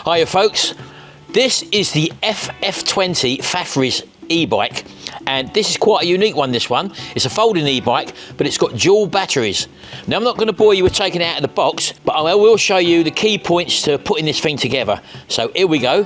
Hiya folks, this is the FF20 Fafrees e-bike, and this is quite a unique one. This one, it's a folding e-bike, but it's got dual batteries. Now I'm not going to bore you with taking it out of the box, but I will show you the key points to putting this thing together. So here we go.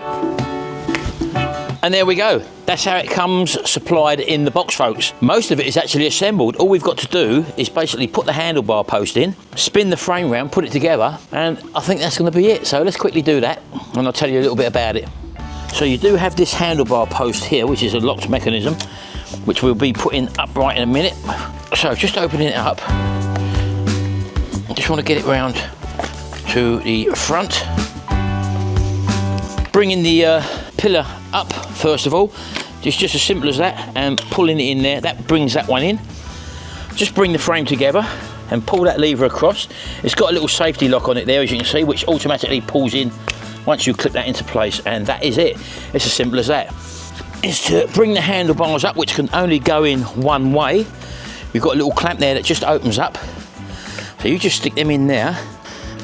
And there we go. That's how it comes supplied in the box, folks. Most of it is actually assembled. All we've got to do is basically put the handlebar post in, spin the frame round, put it together, and I think that's going to be it. So let's quickly do that, and I'll tell you a little bit about it. So you do have this handlebar post here, which is a locked mechanism, which we'll be putting upright in a minute. So just opening it up. I just want to get it round to the front. Bringing the pillar up first of all, just as simple as that, and pulling it in there. That brings that one in. Just bring the frame together and pull that lever across. It's got a little safety lock on it there, as you can see, which automatically pulls in once you clip that into place, and that is it. It's as simple as that. Is to bring the handlebars up, which can only go in one way. We've got a little clamp there that just opens up, so you just stick them in there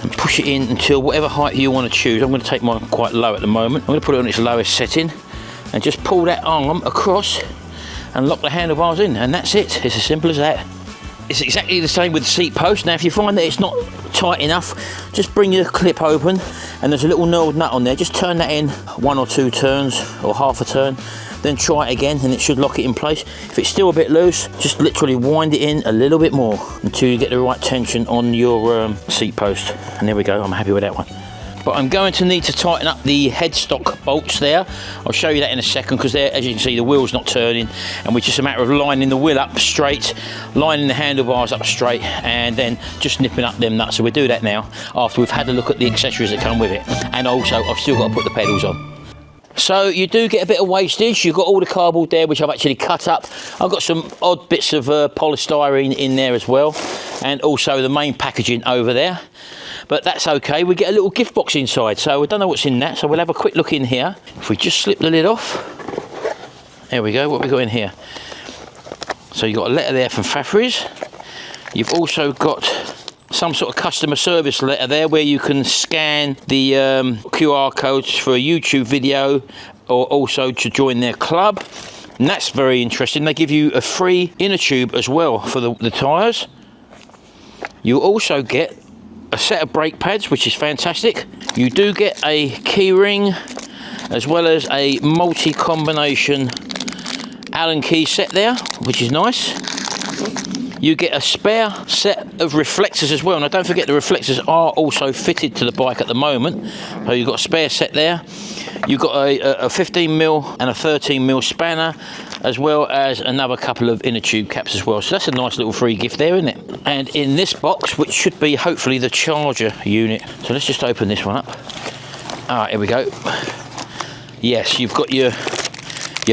and push it in until whatever height you want to choose. I'm going to take mine quite low at the moment. I'm going to put it on its lowest setting and just pull that arm across and lock the handlebars in, and that's it. It's as simple as that. It's exactly the same with the seat post. Now if you find that it's not tight enough, just bring your clip open, and there's a little knurled nut on there. Just turn that in 1 or 2 turns or half a turn, then try it again and it should lock it in place. If it's still a bit loose, just literally wind it in a little bit more until you get the right tension on your seat post. And there we go, I'm happy with that one. But I'm going to need to tighten up the headstock bolts there. I'll show you that in a second, because there, as you can see, the wheel's not turning, and it's just a matter of lining the wheel up straight, lining the handlebars up straight, and then just nipping up them nuts. So we'll do that now after we've had a look at the accessories that come with it. And also I've still got to put the pedals on. So you do get a bit of wastage. You've got all the cardboard there, which I've actually cut up. I've got some odd bits of polystyrene in there as well, and also the main packaging over there. But that's okay, we get a little gift box inside, so we don't know what's in that, so we'll have a quick look in here. If we just slip the lid off, there we go, what we got in here. So you've got a letter there from Fafrees. You've also got some sort of customer service letter there where you can scan the QR codes for a YouTube video, or also to join their club. And that's very interesting. They give you a free inner tube as well for the tyres. You also get a set of brake pads, which is fantastic. You do get a key ring, as well as a multi-combination Allen key set there, which is nice. You get a spare set of reflectors as well. Now don't forget, the reflectors are also fitted to the bike at the moment. So you've got a spare set there. You've got a 15mm and a 13mm spanner, as well as another couple of inner tube caps as well. So that's a nice little free gift there, isn't it? And in this box, which should be hopefully the charger unit. So let's just open this one up. All right, here we go. Yes, you've got your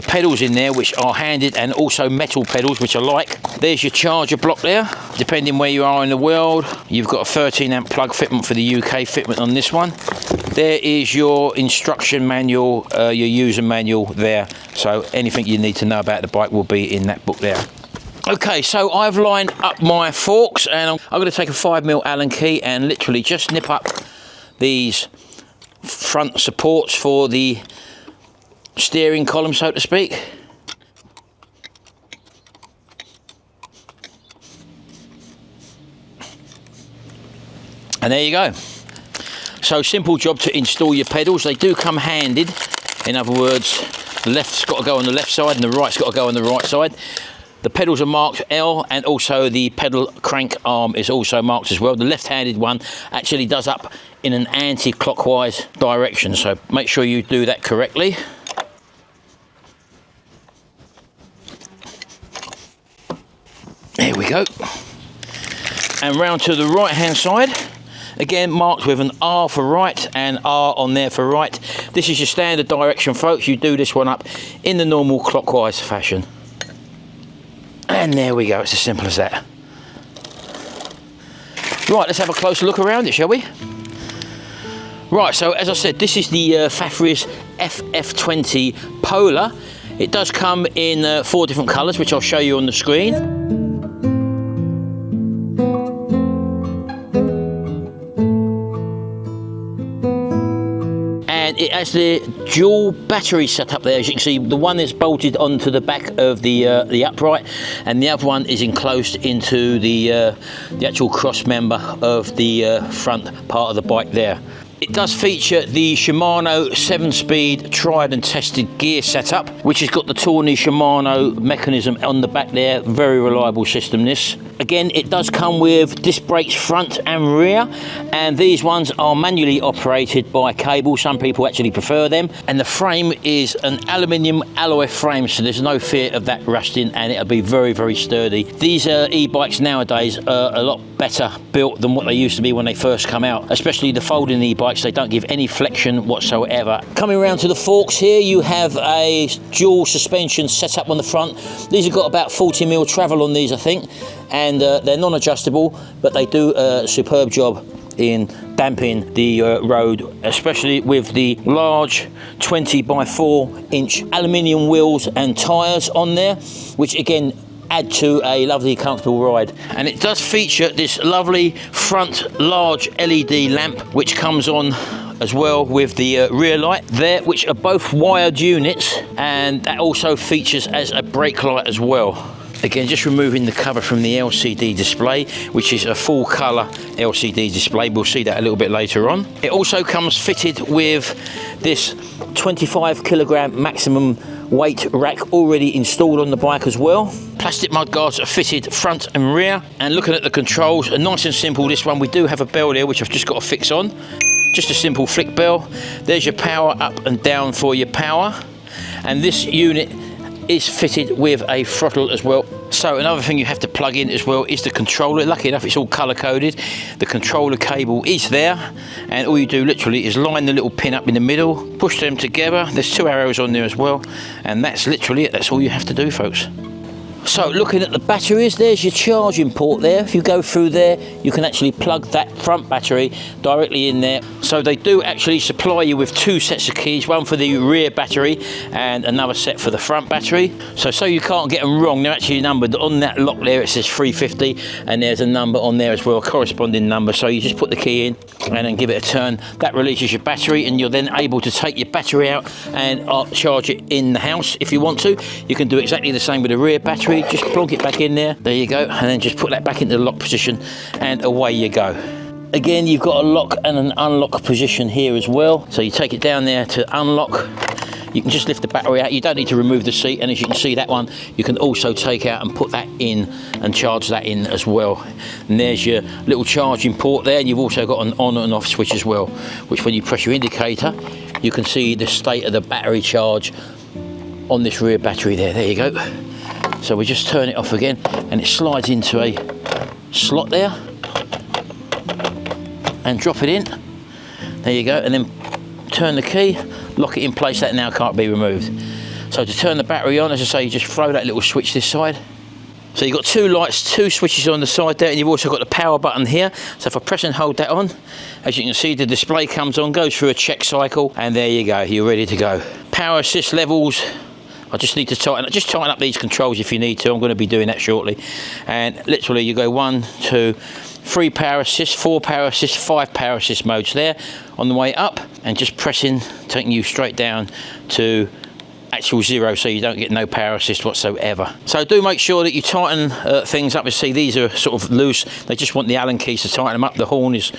pedals in there, which are handed, and also metal pedals, which I like. There's your charger block there, depending where you are in the world. You've got a 13 amp plug fitment for the UK fitment on this one. There is your instruction manual, your user manual there. So anything you need to know about the bike will be in that book there. Okay, so I've lined up my forks, and I'm going to take a 5mm Allen key and literally just nip up these front supports for the steering column, so to speak. And there you go. So simple job to install your pedals. They do come handed. In other words, the left's got to go on the left side and the right's got to go on the right side. The pedals are marked L, and also the pedal crank arm is also marked as well. The left-handed one actually does up in an anti-clockwise direction, so make sure you do that correctly. There we go. And round to the right hand side, again marked with an R for right and R on there for right. This is your standard direction, folks. You do this one up in the normal clockwise fashion. And there we go, it's as simple as that. Right, let's have a closer look around it, shall we? Right, so as I said, this is the Fafrees FF20 Polar. It does come in 4 different colours, which I'll show you on the screen. and it has the dual battery set up there. As you can see, the one is bolted onto the back of the upright, and the other one is enclosed into the actual cross member of the front part of the bike there. It does feature the Shimano 7-speed tried and tested gear setup, which has got the Tawny Shimano mechanism on the back there. Very reliable system this. Again, it does come with disc brakes front and rear, and these ones are manually operated by cable. Some people actually prefer them, and the frame is an aluminium alloy frame, so there's no fear of that rusting, and it'll be very, very sturdy. These e-bikes nowadays are a lot better built than what they used to be when they first come out, especially the folding e-bikes. They don't give any flexion whatsoever. Coming around to the forks here, you have a dual suspension set up on the front. These have got about 40mm travel on these, I think, and they're non-adjustable, but they do a superb job in damping the road, especially with the large 20x4-inch aluminium wheels and tyres on there, which again add to a lovely comfortable ride. And it does feature this lovely front large LED lamp, which comes on as well with the rear light there, which are both wired units, and that also features as a brake light as well. Again, just removing the cover from the LCD display, which is a full colour LCD display. We'll see that a little bit later on. It also comes fitted with this 25 kilogram maximum weight rack already installed on the bike as well. Plastic mudguards are fitted front and rear. And looking at the controls, are nice and simple. This one, we do have a bell there, which I've just got to fix on. Just a simple flick bell. There's your power up and down for your power. And this unit is fitted with a throttle as well. So another thing you have to plug in as well is the controller. Lucky enough, it's all color coded. The controller cable is there, and all you do literally is line the little pin up in the middle, push them together. There's 2 arrows on there as well, and that's literally it. That's all you have to do, folks. So looking at the batteries, there's your charging port there. If you go through there, you can actually plug that front battery directly in there. So they do actually supply you with 2 sets of keys, one for the rear battery and another set for the front battery. So you can't get them wrong. They're actually numbered. On that lock there, it says 350, and there's a number on there as well, a corresponding number. So you just put the key in and then give it a turn. That releases your battery, and you're then able to take your battery out and charge it in the house if you want to. You can do exactly the same with the rear battery. Just plonk it back in there, you go, and then just put that back into the lock position, and away you go. Again, you've got a lock and an unlock position here as well, so you take it down there to unlock. You can just lift the battery out. You don't need to remove the seat, and as you can see, that one you can also take out and put that in and charge that in as well. And there's your little charging port there, and you've also got an on and off switch as well, which when you press your indicator, you can see the state of the battery charge on this rear battery there. There you go. So we just turn it off again, and it slides into a slot there, and drop it in. There you go, and then turn the key, lock it in place. That now can't be removed. So to turn the battery on, as I say, you just throw that little switch this side. So you've got 2 lights, 2 switches on the side there, and you've also got the power button here. So if I press and hold that on, as you can see, the display comes on, goes through a check cycle, and there you go, you're ready to go. Power assist levels, I just need to tighten up these controls if you need to. I'm going to be doing that shortly. And literally you go 1, 2, 3 power assist, 4 power assist, 5 power assist modes there on the way up, and just pressing, taking you straight down to actual 0, so you don't get no power assist whatsoever. So do make sure that you tighten things up. You see these are sort of loose. They just want the Allen keys to tighten them up. The horn is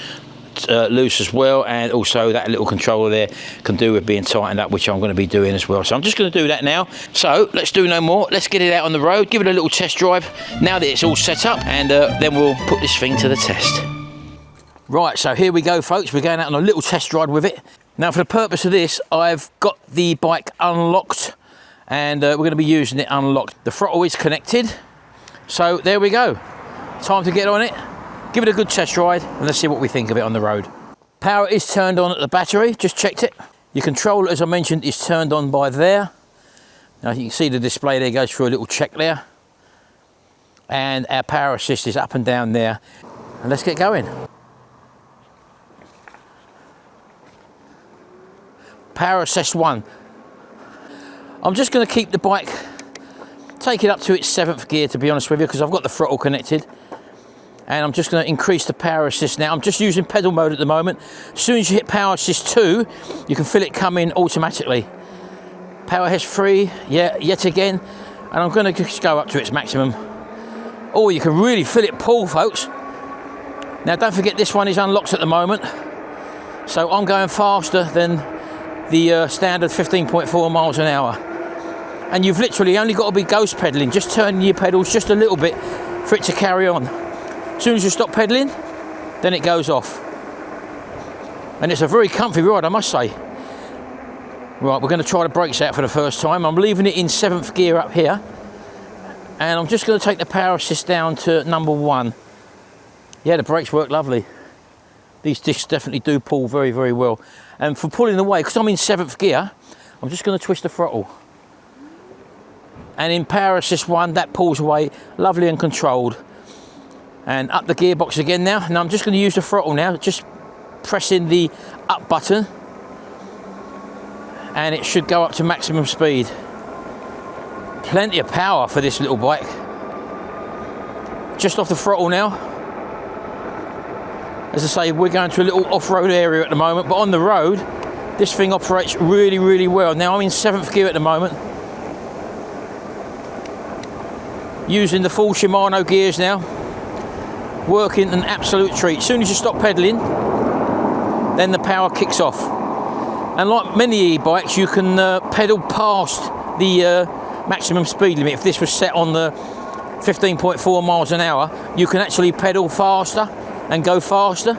loose as well, and also that little controller there can do with being tightened up, which I'm going to be doing as well. So I'm just going to do that now. So let's do no more. Let's get it out on the road, give it a little test drive now that it's all set up, and then we'll put this thing to the test. Right, so here we go, folks. We're going out on a little test ride with it. Now, for the purpose of this, I've got the bike unlocked, and we're going to be using it unlocked. The throttle is connected, so there we go. Time to get on it, give it a good test ride, and let's see what we think of it on the road. Power is turned on at the battery, just checked it. Your controller, as I mentioned, is turned on by there. Now you can see the display there goes through a little check there. And our power assist is up and down there. And let's get going. Power assist 1. I'm just going to keep the bike, take it up to its 7th gear, to be honest with you, because I've got the throttle connected. And I'm just going to increase the power assist now. I'm just using pedal mode at the moment. As soon as you hit power assist 2, you can feel it come in automatically. Powerhouse 3, yeah, yet again. And I'm going to just go up to its maximum. Oh, you can really feel it pull, folks. Now, don't forget this one is unlocked at the moment. So I'm going faster than the standard 15.4 miles an hour. And you've literally only got to be ghost pedaling, just turning your pedals just a little bit for it to carry on. As soon as you stop pedaling, then it goes off. And it's a very comfy ride, I must say. Right, we're going to try the brakes out for the first time. I'm leaving it in 7th gear up here. And I'm just going to take the power assist down to number 1. Yeah, the brakes work lovely. These discs definitely do pull very, very well. And for pulling away, because I'm in 7th gear, I'm just going to twist the throttle. And in power assist 1, that pulls away lovely and controlled. And up the gearbox again now. Now I'm just going to use the throttle now, just pressing the up button. And it should go up to maximum speed. Plenty of power for this little bike. Just off the throttle now. As I say, we're going to a little off-road area at the moment, but on the road, this thing operates really, really well. Now I'm in 7th gear at the moment. Using the full Shimano gears now. Working an absolute treat. As soon as you stop pedaling, then the power kicks off. And like many e-bikes, you can pedal past the maximum speed limit. If this was set on the 15.4 miles an hour, you can actually pedal faster and go faster.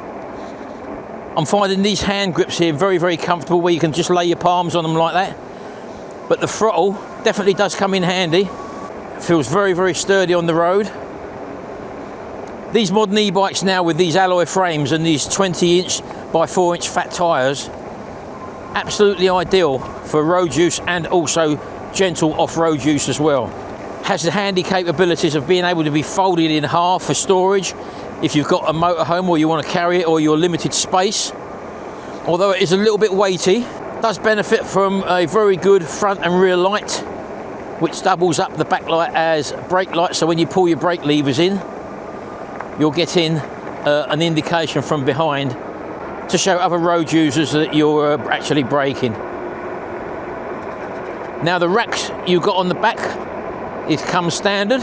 I'm finding these hand grips here very, very comfortable, where you can just lay your palms on them like that. But the throttle definitely does come in handy. It feels very, very sturdy on the road. These modern e-bikes now with these alloy frames and these 20-inch by 4-inch fat tyres, absolutely ideal for road use and also gentle off-road use as well. Has the handy capabilities of being able to be folded in half for storage if you've got a motorhome or you want to carry it or you're limited space. Although it is a little bit weighty, it does benefit from a very good front and rear light, which doubles up the back light as brake light, so when you pull your brake levers in, you're getting an indication from behind to show other road users that you're actually braking. Now the racks you've got on the back, it comes standard.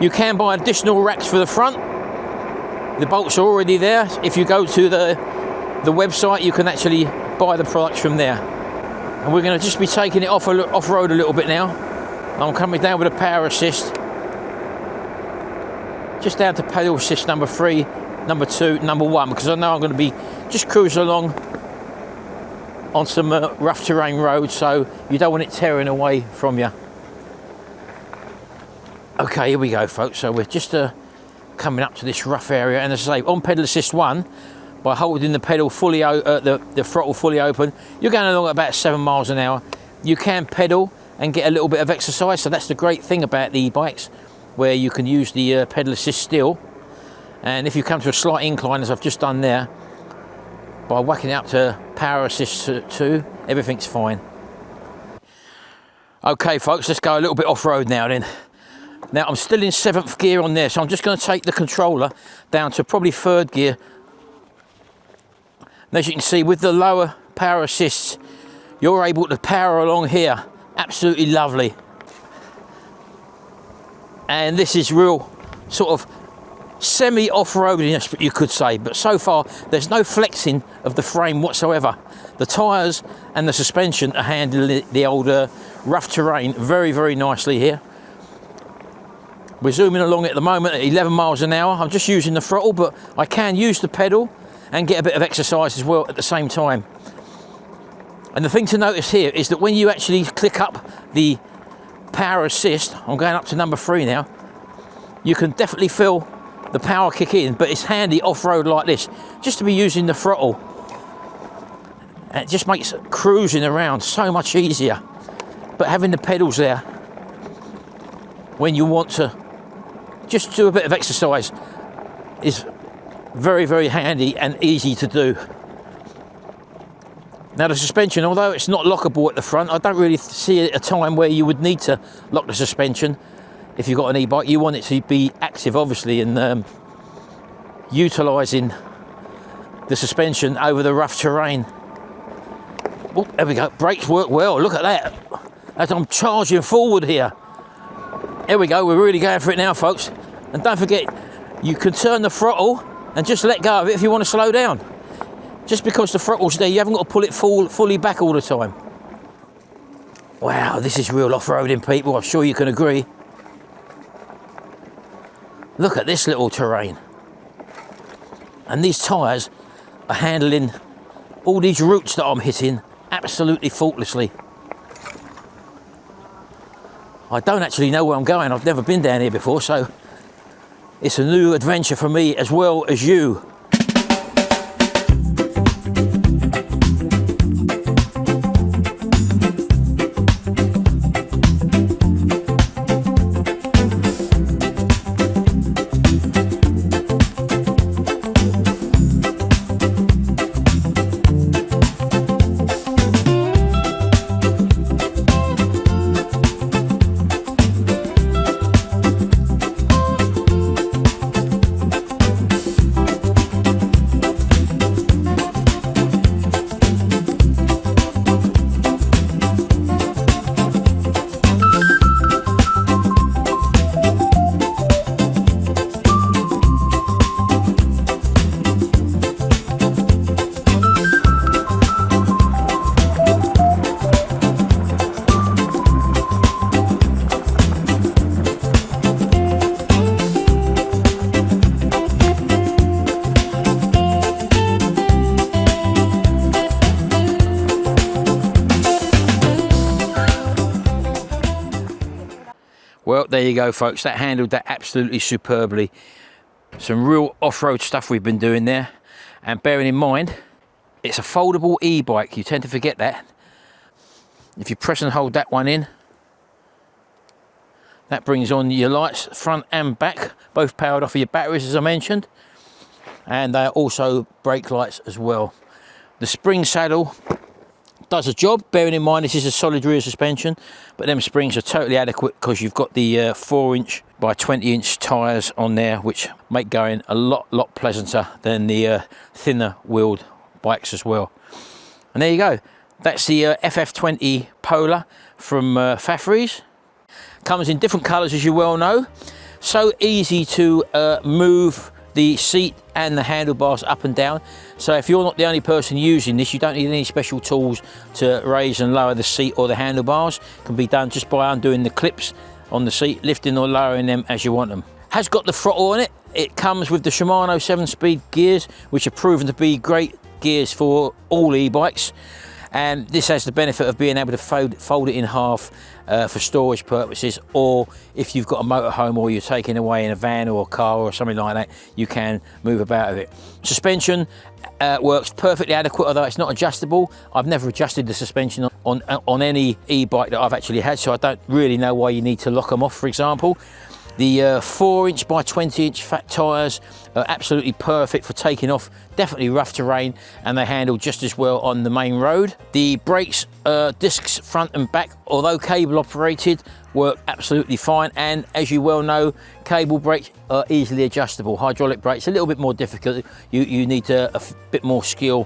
You can buy additional racks for the front. The bolts are already there. If you go to the website, you can actually buy the products from there. And we're going to just be taking it off-road a little bit now. I'm coming down with a power assist. Just down to pedal assist number 3, number 2, number 1, because I know I'm going to be just cruising along on some rough terrain roads, so you don't want it tearing away from you. Okay, here we go, folks. So we're just coming up to this rough area, and as I say, on pedal assist 1, by holding the pedal fully, the throttle fully open, you're going along at about 7 miles an hour. You can pedal and get a little bit of exercise, so that's the great thing about the e-bikes, where you can use the pedal assist still. And if you come to a slight incline, as I've just done there, by whacking it up to power assist 2, everything's fine. Okay, folks, let's go a little bit off-road now then. Now I'm still in 7th gear on there, so I'm just going to take the controller down to probably 3rd gear. And as you can see, with the lower power assists, you're able to power along here. Absolutely lovely. And this is real sort of semi off-roadiness, you could say, but so far there's no flexing of the frame whatsoever. The tyres and the suspension are handling the old rough terrain very, very nicely here. We're zooming along at the moment at 11 miles an hour. I'm just using the throttle, but I can use the pedal and get a bit of exercise as well at the same time. And the thing to notice here is that when you actually click up the power assist, I'm going up to number 3 now, you can definitely feel the power kick in, but it's handy off-road like this, just to be using the throttle. And it just makes cruising around so much easier. But having the pedals there, when you want to just do a bit of exercise, is very, very handy and easy to do. Now the suspension, although it's not lockable at the front, I don't really see a time where you would need to lock the suspension. If you've got an e-bike, you want it to be active, obviously, and utilising the suspension over the rough terrain. Oh, there we go, brakes work well, look at that. As I'm charging forward here. There we go, we're really going for it now, folks. And don't forget, you can turn the throttle and just let go of it if you want to slow down. Just because the throttle's there, you haven't got to pull it fully back all the time. Wow, this is real off-roading, people, I'm sure you can agree. Look at this little terrain. And these tyres are handling all these routes that I'm hitting absolutely faultlessly. I don't actually know where I'm going, I've never been down here before, so it's a new adventure for me as well as you. Well, there you go, folks. That handled that absolutely superbly. Some real off-road stuff we've been doing there. And bearing in mind, it's a foldable e-bike. You tend to forget that. If you press and hold that one in, that brings on your lights, front and back, both powered off of your batteries, as I mentioned. And they are also brake lights as well. The spring saddle does a job, bearing in mind this is a solid rear suspension, but them springs are totally adequate because you've got the 4" by 20" tyres on there, which make going a lot pleasanter than the thinner wheeled bikes as well. And there you go, that's the FF20 Polar from Fafrees. Comes in different colours, as you well know. So easy to move the seat and the handlebars up and down. So if you're not the only person using this, you don't need any special tools to raise and lower the seat or the handlebars. It can be done just by undoing the clips on the seat, lifting or lowering them as you want them. Has got the throttle on it. It comes with the Shimano 7-speed gears, which are proven to be great gears for all e-bikes. And this has the benefit of being able to fold it in half for storage purposes, or if you've got a motorhome or you're taking away in a van or a car or something like that, you can move about with it. Suspension works perfectly adequate, although it's not adjustable. I've never adjusted the suspension on any e-bike that I've actually had, so I don't really know why you need to lock them off, for example. The 4" by 20" fat tyres are absolutely perfect for taking off definitely rough terrain, and they handle just as well on the main road. The brakes, discs front and back, although cable operated, work absolutely fine, and as you well know, cable brakes are easily adjustable. Hydraulic brakes a little bit more difficult. You need a bit more skill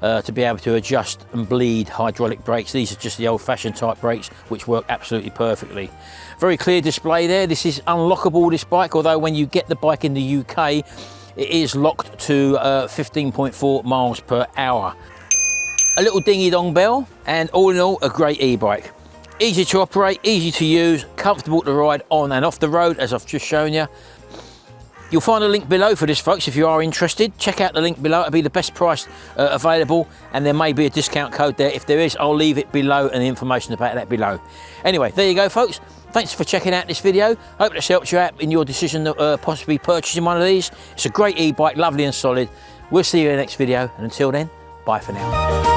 to be able to adjust and bleed hydraulic brakes. These are just the old-fashioned type brakes, which work absolutely perfectly. Very clear display there. This is unlockable, this bike, although when you get the bike in the UK, it is locked to 15.4 miles per hour. A little dingy dong bell, and all in all, a great e-bike. Easy to operate, easy to use, comfortable to ride on and off the road, as I've just shown you. You'll find a link below for this, folks, if you are interested. Check out the link below. It'll be the best price available, and there may be a discount code there. If there is, I'll leave it below and the information about that below. Anyway, there you go, folks. Thanks for checking out this video. Hope this helps you out in your decision of possibly purchasing one of these. It's a great e-bike, lovely and solid. We'll see you in the next video, and until then, bye for now.